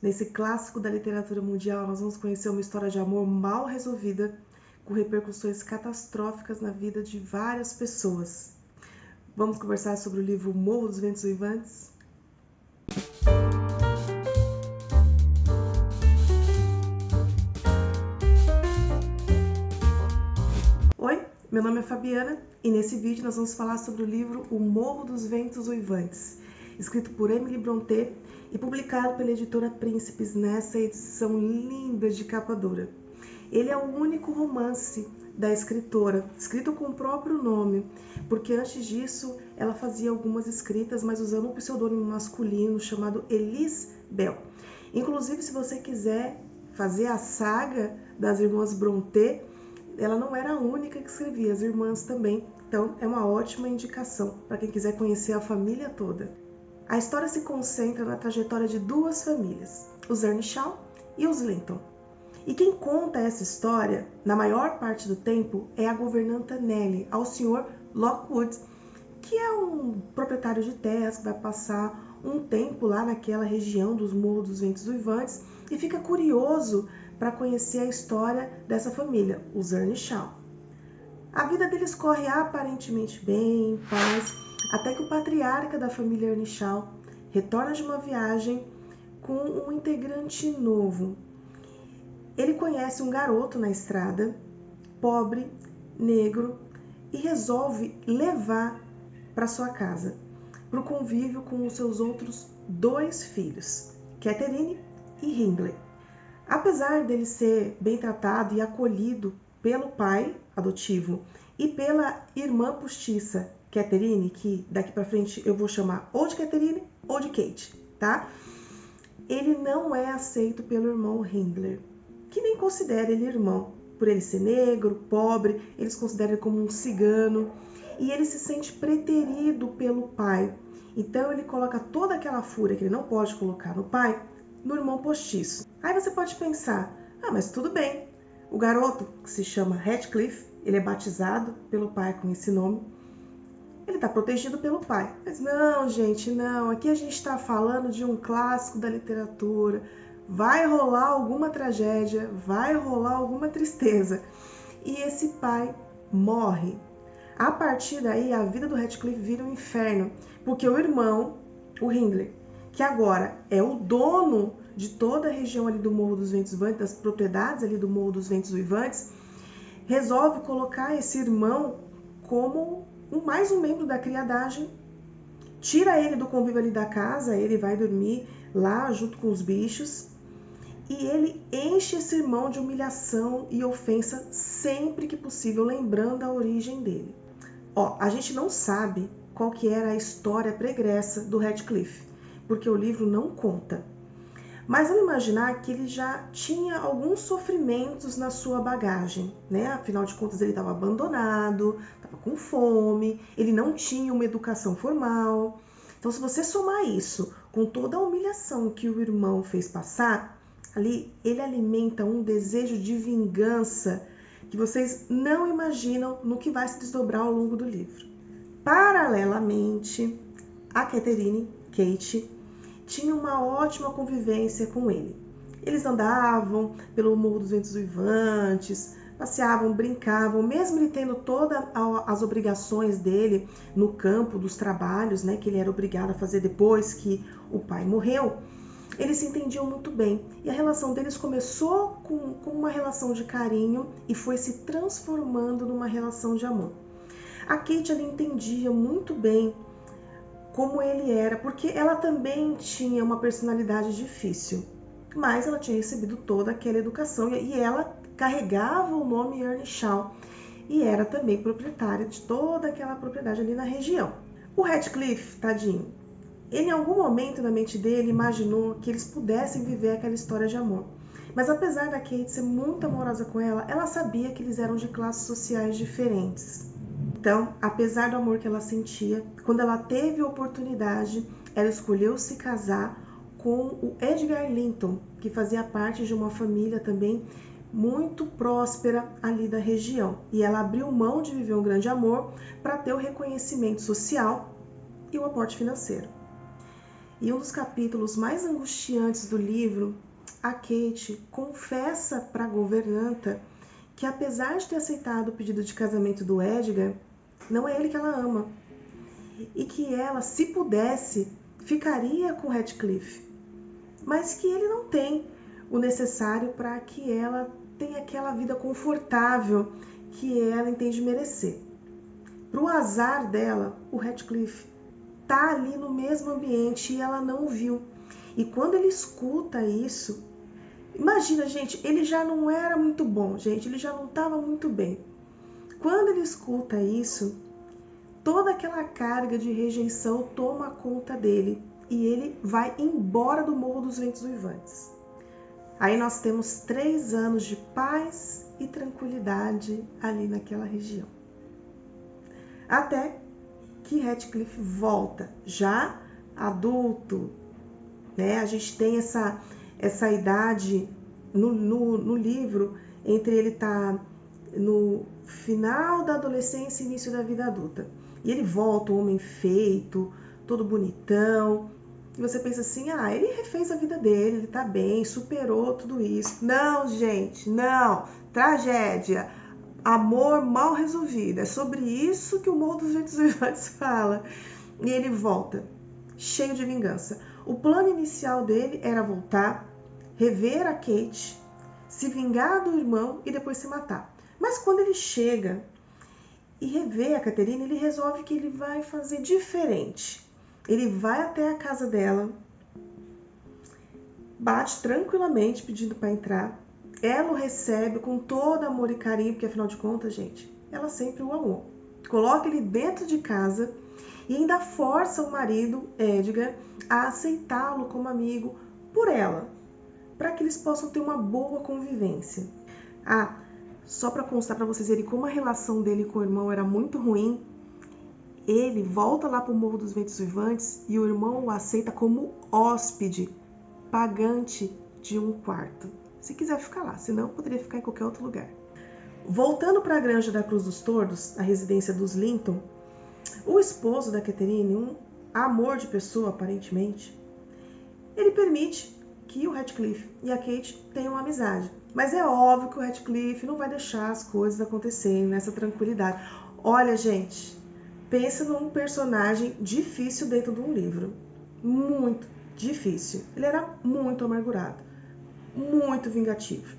Nesse clássico da literatura mundial, nós vamos conhecer uma história de amor mal resolvida, com repercussões catastróficas na vida de várias pessoas. Vamos conversar sobre o livro Morro dos Ventos Uivantes? Oi, meu nome é Fabiana e nesse vídeo nós vamos falar sobre o livro O Morro dos Ventos Uivantes, escrito por Emily Brontë e publicado pela editora Príncipes nessa edição linda de capa dura. Ele é o único romance da escritora, escrito com o próprio nome, porque antes disso ela fazia algumas escritas, mas usando um pseudônimo masculino chamado Elise Bell. Inclusive, se você quiser fazer a saga das irmãs Brontë, ela não era a única que escrevia, as irmãs também, então é uma ótima indicação para quem quiser conhecer a família toda. A história se concentra na trajetória de duas famílias, os Earnshaw e os Linton. E quem conta essa história, na maior parte do tempo, é a governanta Nellie, ao Sr. Lockwood, que é um proprietário de terras que vai passar um tempo lá naquela região dos Morros dos Ventos Uivantes e fica curioso para conhecer a história dessa família, os Earnshaw. A vida deles corre aparentemente bem, em paz, até que o patriarca da família Earnshaw retorna de uma viagem com um integrante novo. Ele conhece um garoto na estrada, pobre, negro, e resolve levar para sua casa, para o convívio com os seus outros dois filhos, Catherine e Hindley. Apesar dele ser bem tratado e acolhido pelo pai adotivo e pela irmã postiça, Catherine, que daqui para frente eu vou chamar ou de Catherine ou de Kate, tá? Ele não é aceito pelo irmão Hindley, que nem considera ele irmão. Por ele ser negro, pobre, eles consideram ele como um cigano e ele se sente preterido pelo pai. Então ele coloca toda aquela fúria que ele não pode colocar no pai, no irmão postiço. Aí você pode pensar, mas tudo bem, o garoto que se chama Heathcliff, ele é batizado pelo pai com esse nome, ele está protegido pelo pai. Mas não, gente, não, aqui a gente está falando de um clássico da literatura, vai rolar alguma tragédia, vai rolar alguma tristeza. E esse pai morre. A partir daí, a vida do Heathcliff vira um inferno, porque o irmão, o Hindley, que agora é o dono de toda a região ali do Morro dos Ventos Uivantes, das propriedades ali do Morro dos Ventos Uivantes, resolve colocar esse irmão como mais um membro da criadagem, tira ele do convívio ali da casa, ele vai dormir lá junto com os bichos, e ele enche esse irmão de humilhação e ofensa sempre que possível, lembrando a origem dele. A gente não sabe qual que era a história pregressa do Heathcliff, porque o livro não conta. Mas vamos imaginar que ele já tinha alguns sofrimentos na sua bagagem, né? Afinal de contas, ele estava abandonado, estava com fome, ele não tinha uma educação formal. Então, se você somar isso com toda a humilhação que o irmão fez passar, ali ele alimenta um desejo de vingança que vocês não imaginam no que vai se desdobrar ao longo do livro. Paralelamente, a Catherine, Kate, tinha uma ótima convivência com ele. Eles andavam pelo Morro dos Ventos Uivantes, passeavam, brincavam, mesmo ele tendo todas as obrigações dele no campo dos trabalhos, né, que ele era obrigado a fazer depois que o pai morreu. Eles se entendiam muito bem e a relação deles começou com uma relação de carinho e foi se transformando numa relação de amor. A Kate, ela entendia muito bem como ele era, porque ela também tinha uma personalidade difícil, mas ela tinha recebido toda aquela educação e ela carregava o nome Earnshaw e era também proprietária de toda aquela propriedade ali na região. O Heathcliff, tadinho, ele em algum momento na mente dele imaginou que eles pudessem viver aquela história de amor. Mas apesar da Kate ser muito amorosa com ela sabia que eles eram de classes sociais diferentes. Então, apesar do amor que ela sentia, quando ela teve a oportunidade, ela escolheu se casar com o Edgar Linton, que fazia parte de uma família também muito próspera ali da região. E ela abriu mão de viver um grande amor para ter o reconhecimento social e o aporte financeiro. E um dos capítulos mais angustiantes do livro, a Kate confessa para a governanta que, apesar de ter aceitado o pedido de casamento do Edgar, não é ele que ela ama. E que ela, se pudesse, ficaria com Heathcliff. Mas que ele não tem o necessário para que ela tenha aquela vida confortável que ela entende merecer. Para o azar dela, o Heathcliff tá ali no mesmo ambiente e ela não viu. E quando ele escuta isso, imagina, gente, ele já não era muito bom, gente, ele já não estava muito bem. Quando ele escuta isso, toda aquela carga de rejeição toma conta dele e ele vai embora do Morro dos Ventos Uivantes. Aí nós temos 3 anos de paz e tranquilidade ali naquela região. Até que Heathcliff volta, já adulto, né? A gente tem essa idade no livro, entre ele tá no final da adolescência e início da vida adulta. E ele volta, um homem feito, todo bonitão. E você pensa assim, ele refez a vida dele, ele tá bem, superou tudo isso. Não, gente, não. Tragédia. Amor mal resolvido. É sobre isso que o Morro dos Ventos Uivantes fala. E ele volta, cheio de vingança. O plano inicial dele era voltar, rever a Kate, se vingar do irmão e depois se matar. Mas quando ele chega e revê a Catherine, ele resolve que ele vai fazer diferente. Ele vai até a casa dela, bate tranquilamente pedindo para entrar. Ela o recebe com todo amor e carinho, porque afinal de contas, gente, ela sempre o amou. Coloca ele dentro de casa e ainda força o marido, Edgar, a aceitá-lo como amigo por ela, para que eles possam ter uma boa convivência. Só para constar para vocês verem como a relação dele com o irmão era muito ruim, ele volta lá para o Morro dos Ventos Uivantes e o irmão o aceita como hóspede, pagante de um quarto. Se quiser ficar lá, senão poderia ficar em qualquer outro lugar. Voltando para a Granja da Cruz dos Tordos, a residência dos Linton, o esposo da Catherine, um amor de pessoa aparentemente, ele permite que o Heathcliff e a Kate tenham uma amizade. Mas é óbvio que o Heathcliff não vai deixar as coisas acontecerem nessa tranquilidade. Olha, gente, pensa num personagem difícil dentro de um livro. Muito difícil. Ele era muito amargurado, muito vingativo.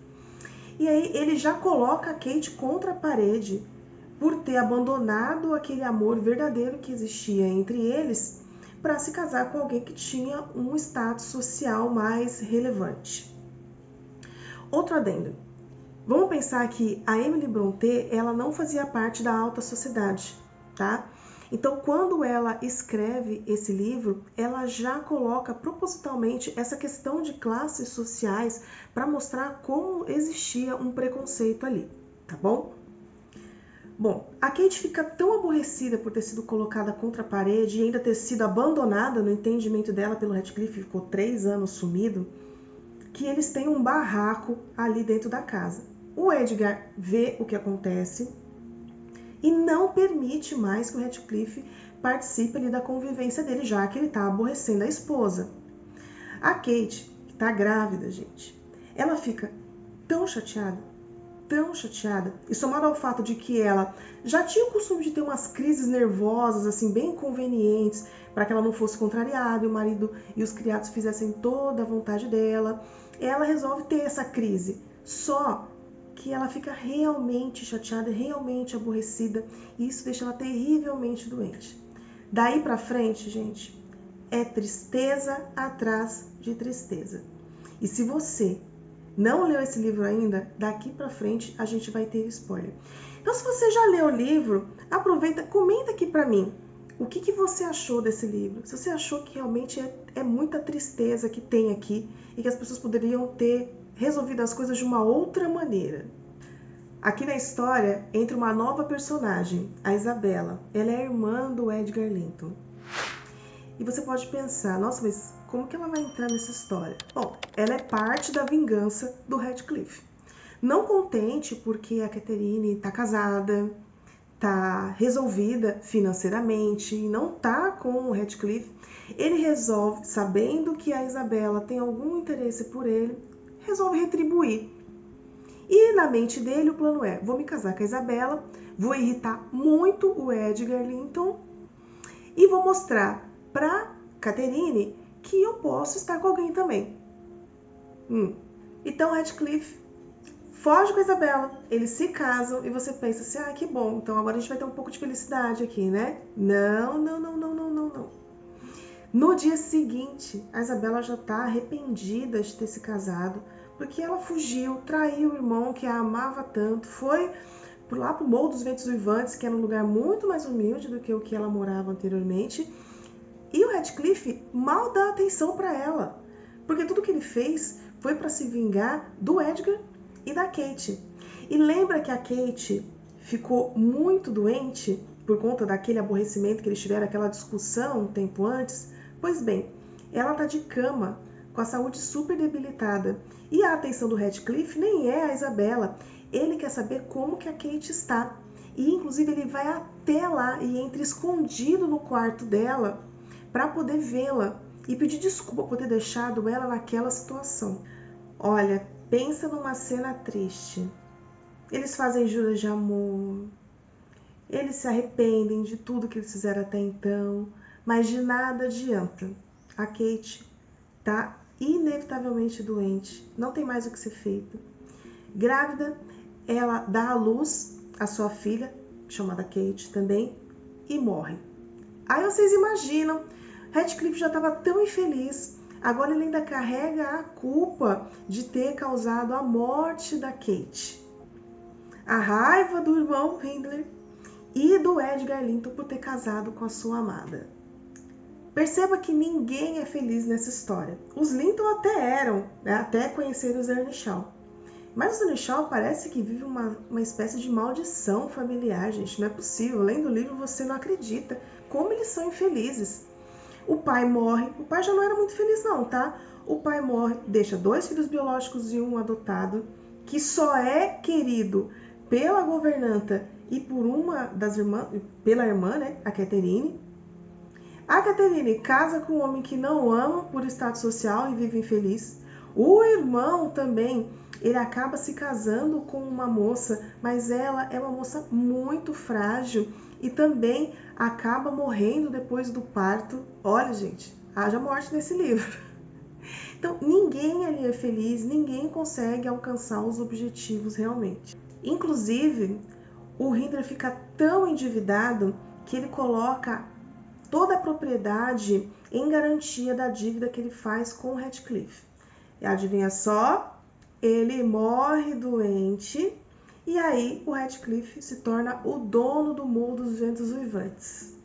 E aí ele já coloca a Kate contra a parede por ter abandonado aquele amor verdadeiro que existia entre eles para se casar com alguém que tinha um status social mais relevante. Outro adendo. Vamos pensar que a Emily Brontë, ela não fazia parte da alta sociedade, tá? Então, quando ela escreve esse livro, ela já coloca propositalmente essa questão de classes sociais para mostrar como existia um preconceito ali, tá bom? Bom, a Kate fica tão aborrecida por ter sido colocada contra a parede e ainda ter sido abandonada no entendimento dela pelo Heathcliff, ficou 3 anos sumido, que eles têm um barraco ali dentro da casa. O Edgar vê o que acontece e não permite mais que o Heathcliff participe ali da convivência dele, já que ele está aborrecendo a esposa. A Kate, que está grávida, gente, ela fica tão chateada, e somado ao fato de que ela já tinha o costume de ter umas crises nervosas, assim, bem convenientes, para que ela não fosse contrariada e o marido e os criados fizessem toda a vontade dela, ela resolve ter essa crise. Só que ela fica realmente chateada, realmente aborrecida, e isso deixa ela terrivelmente doente. Daí pra frente, gente, é tristeza atrás de tristeza. E se você não leu esse livro ainda, daqui pra frente a gente vai ter spoiler. Então, se você já leu o livro, aproveita, comenta aqui pra mim o que você achou desse livro. Se você achou que realmente é muita tristeza que tem aqui e que as pessoas poderiam ter resolvido as coisas de uma outra maneira. Aqui na história entra uma nova personagem, a Isabella. Ela é a irmã do Edgar Linton. E você pode pensar, nossa, mas como que ela vai entrar nessa história? Bom, ela é parte da vingança do Heathcliff. Não contente porque a Catherine está casada, está resolvida financeiramente e não está com o Heathcliff, Ele resolve, sabendo que a Isabela tem algum interesse por ele, resolve retribuir. E na mente dele o plano é, vou me casar com a Isabela, vou irritar muito o Edgar Linton e vou mostrar para Catherine que eu posso estar com alguém também. Então Heathcliff foge com a Isabela, eles se casam e você pensa assim, que bom, então agora a gente vai ter um pouco de felicidade aqui, né? Não. No dia seguinte, a Isabela já está arrependida de ter se casado, porque ela fugiu, traiu o irmão que a amava tanto, foi lá pro Morro dos Ventos Uivantes, que era um lugar muito mais humilde do que o que ela morava anteriormente, e o Heathcliff mal dá atenção para ela, porque tudo que ele fez foi para se vingar do Edgar e da Kate. E lembra que a Kate ficou muito doente por conta daquele aborrecimento que eles tiveram, aquela discussão um tempo antes? Pois bem, ela está de cama, com a saúde super debilitada. E a atenção do Heathcliff nem é a Isabela. Ele quer saber como que a Kate está. E inclusive ele vai até lá e entra escondido no quarto dela para poder vê-la e pedir desculpa por ter deixado ela naquela situação. Olha, pensa numa cena triste. Eles fazem juras de amor, eles se arrependem de tudo que eles fizeram até então, mas de nada adianta. A Kate tá inevitavelmente doente, não tem mais o que ser feito. Grávida, ela dá à luz a sua filha, chamada Kate também, e morre. Aí vocês imaginam, Heathcliff já estava tão infeliz, agora ele ainda carrega a culpa de ter causado a morte da Kate. A raiva do irmão Hindley e do Edgar Linton por ter casado com a sua amada. Perceba que ninguém é feliz nessa história. Os Linton até eram, né, até conhecer os Earnshaw. Mas os Earnshaw parece que vive uma espécie de maldição familiar, gente. Não é possível. Lendo o livro você não acredita como eles são infelizes. O pai morre. O pai já não era muito feliz não, tá? O pai morre, deixa 2 filhos biológicos e um adotado, que só é querido pela governanta e por uma das irmãs, pela irmã, né, a Catherine. A Catherine casa com um homem que não ama por status social e vive infeliz. O irmão também, ele acaba se casando com uma moça, mas ela é uma moça muito frágil e também acaba morrendo depois do parto. Olha, gente, haja morte nesse livro. Então, ninguém ali é feliz, ninguém consegue alcançar os objetivos realmente. Inclusive, o Hindley fica tão endividado que ele coloca toda a propriedade em garantia da dívida que ele faz com o Heathcliff. E adivinha só? Ele morre doente e aí o Heathcliff se torna o dono do Morro dos Ventos Uivantes.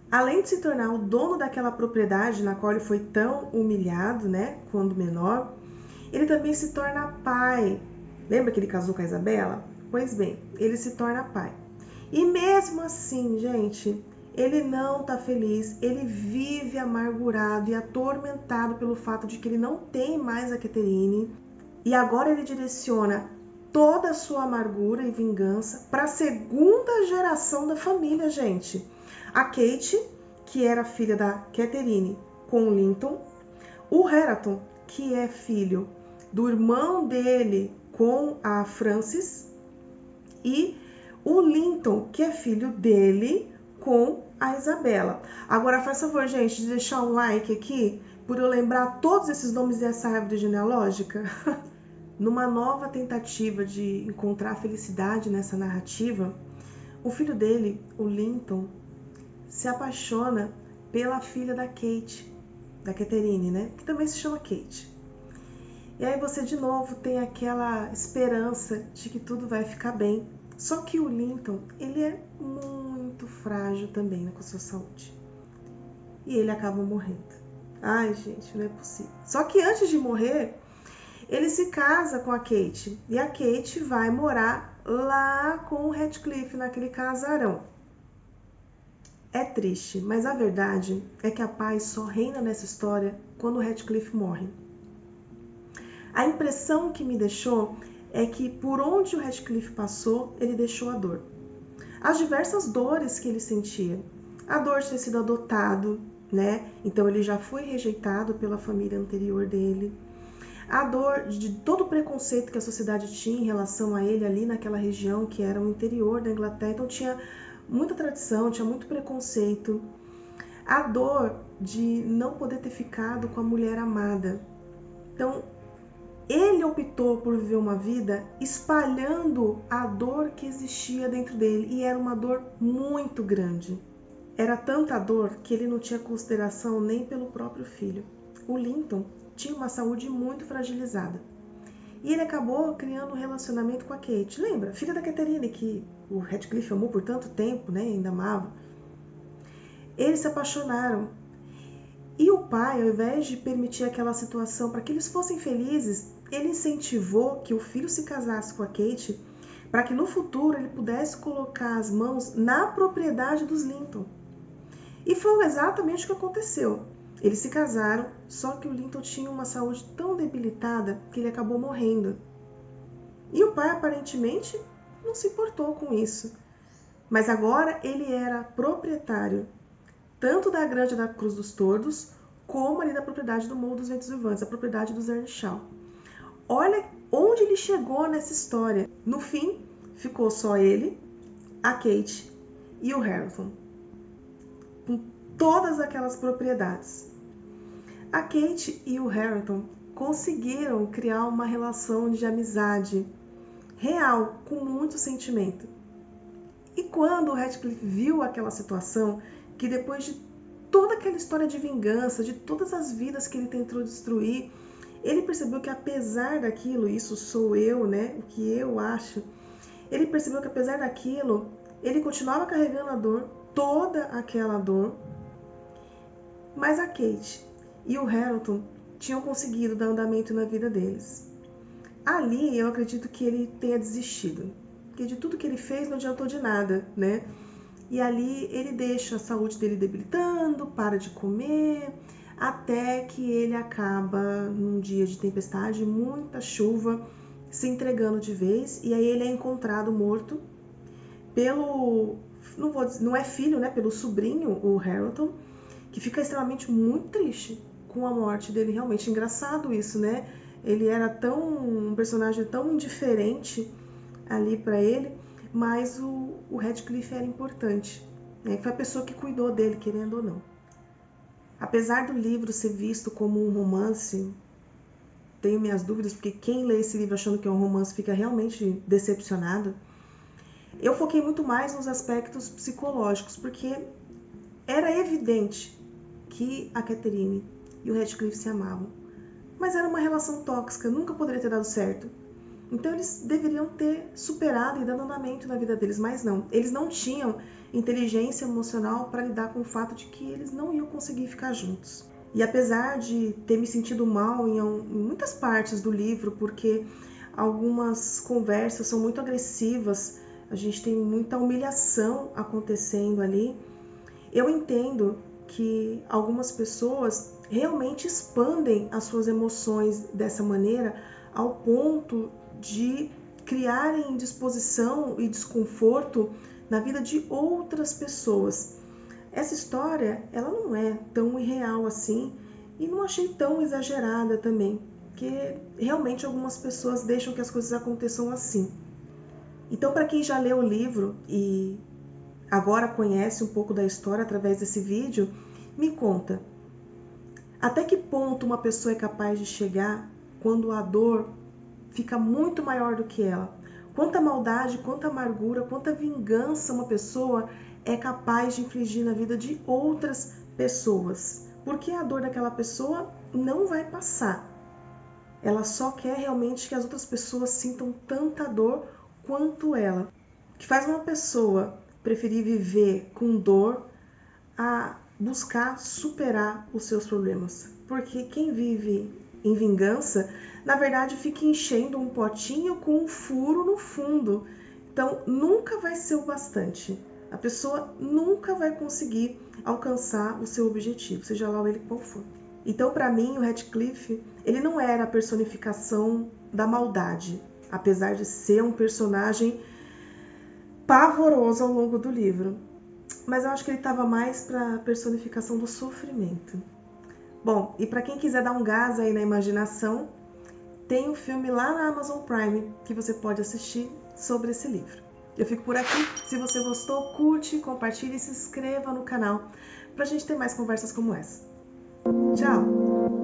Além de se tornar o dono daquela propriedade na qual ele foi tão humilhado, né, quando menor, ele também se torna pai. Lembra que ele casou com a Isabela? Pois bem, ele se torna pai. E mesmo assim, gente, ele não está feliz, ele vive amargurado e atormentado pelo fato de que ele não tem mais a Catherine. E agora ele direciona toda a sua amargura e vingança para a segunda geração da família, gente. A Kate, que era filha da Catherine com o Linton. O Hareton, que é filho do irmão dele com a Frances. E o Linton, que é filho dele com a Isabela. Agora faz favor, gente, de deixar um like aqui por eu lembrar todos esses nomes dessa árvore genealógica. Numa nova tentativa de encontrar felicidade nessa narrativa, o filho dele, o Linton, se apaixona pela filha da Kate, da Catherine, né? Que também se chama Kate. E aí você de novo tem aquela esperança de que tudo vai ficar bem. Só que o Linton, ele é muito frágil também, né, com a sua saúde. E ele acaba morrendo. Ai, gente, não é possível. Só que antes de morrer, ele se casa com a Kate. E a Kate vai morar lá com o Heathcliff, naquele casarão. É triste, mas a verdade é que a paz só reina nessa história quando o Heathcliff morre. A impressão que me deixou é que por onde o Heathcliff passou, ele deixou a dor. As diversas dores que ele sentia. A dor de ter sido adotado, né? Então ele já foi rejeitado pela família anterior dele. A dor de todo o preconceito que a sociedade tinha em relação a ele ali naquela região que era o interior da Inglaterra, então tinha muita tradição, tinha muito preconceito. A dor de não poder ter ficado com a mulher amada. Então, ele optou por viver uma vida espalhando a dor que existia dentro dele, e era uma dor muito grande. Era tanta dor que ele não tinha consideração nem pelo próprio filho. O Linton tinha uma saúde muito fragilizada. E ele acabou criando um relacionamento com a Kate. Lembra? Filha da Catherine, que o Radcliffe amou por tanto tempo, né? Ainda amava. Eles se apaixonaram. E o pai, ao invés de permitir aquela situação para que eles fossem felizes, ele incentivou que o filho se casasse com a Kate para que no futuro ele pudesse colocar as mãos na propriedade dos Linton. E foi exatamente o que aconteceu. Eles se casaram, só que o Linton tinha uma saúde tão debilitada que ele acabou morrendo. E o pai aparentemente não se importou com isso. Mas agora ele era proprietário tanto da Granja da Cruz dos Tordos, como ali da propriedade do Morro dos Ventos Uivantes, a propriedade dos Earnshaw. Olha onde ele chegou nessa história. No fim, ficou só ele, a Kate e o Hareton, com todas aquelas propriedades. A Kate e o Hareton conseguiram criar uma relação de amizade real, com muito sentimento. E quando o Radcliffe viu aquela situação, que depois de toda aquela história de vingança, de todas as vidas que ele tentou destruir, ele percebeu que apesar daquilo, isso sou eu, né, o que eu acho, ele percebeu que apesar daquilo, ele continuava carregando a dor, toda aquela dor, mas a Kate e o Hareton tinham conseguido dar andamento na vida deles. Ali eu acredito que ele tenha desistido, porque de tudo que ele fez não adiantou de nada, né? E ali ele deixa a saúde dele debilitando, para de comer, até que ele acaba num dia de tempestade, muita chuva, se entregando de vez, e aí ele é encontrado morto pelo, não é filho, né, pelo sobrinho, o Hareton, que fica extremamente muito triste com a morte dele. Realmente engraçado isso, né? Ele era um personagem tão indiferente ali para ele, mas o Radcliffe era importante, né? Foi a pessoa que cuidou dele, querendo ou não. Apesar do livro ser visto como um romance, tenho minhas dúvidas, porque quem lê esse livro achando que é um romance fica realmente decepcionado. Eu foquei muito mais nos aspectos psicológicos, porque era evidente que a Catherine e o Radcliffe se amavam, mas era uma relação tóxica, nunca poderia ter dado certo. Então eles deveriam ter superado e dado andamento na vida deles, mas não. Eles não tinham inteligência emocional para lidar com o fato de que eles não iam conseguir ficar juntos. E apesar de ter me sentido mal em muitas partes do livro, porque algumas conversas são muito agressivas, a gente tem muita humilhação acontecendo ali, eu entendo que algumas pessoas realmente expandem as suas emoções dessa maneira ao ponto de criarem indisposição e desconforto na vida de outras pessoas. Essa história, ela não é tão irreal assim e não achei tão exagerada também, porque realmente algumas pessoas deixam que as coisas aconteçam assim. Então, para quem já leu o livro e agora conhece um pouco da história através desse vídeo, me conta, até que ponto uma pessoa é capaz de chegar quando a dor fica muito maior do que ela? Quanta maldade, quanta amargura, quanta vingança uma pessoa é capaz de infligir na vida de outras pessoas? Porque a dor daquela pessoa não vai passar. Ela só quer realmente que as outras pessoas sintam tanta dor quanto ela. O que faz uma pessoa preferir viver com dor a buscar superar os seus problemas. Porque quem vive em vingança, na verdade, fica enchendo um potinho com um furo no fundo. Então, nunca vai ser o bastante. A pessoa nunca vai conseguir alcançar o seu objetivo, seja lá ele qual for. Então, para mim, o Radcliffe, ele não era a personificação da maldade, apesar de ser um personagem pavoroso ao longo do livro. mas eu acho que ele estava mais para personificação do sofrimento. Bom, e para quem quiser dar um gás aí na imaginação, tem um filme lá na Amazon Prime que você pode assistir sobre esse livro. Eu fico por aqui. Se você gostou, curte, compartilhe e se inscreva no canal para a gente ter mais conversas como essa. Tchau!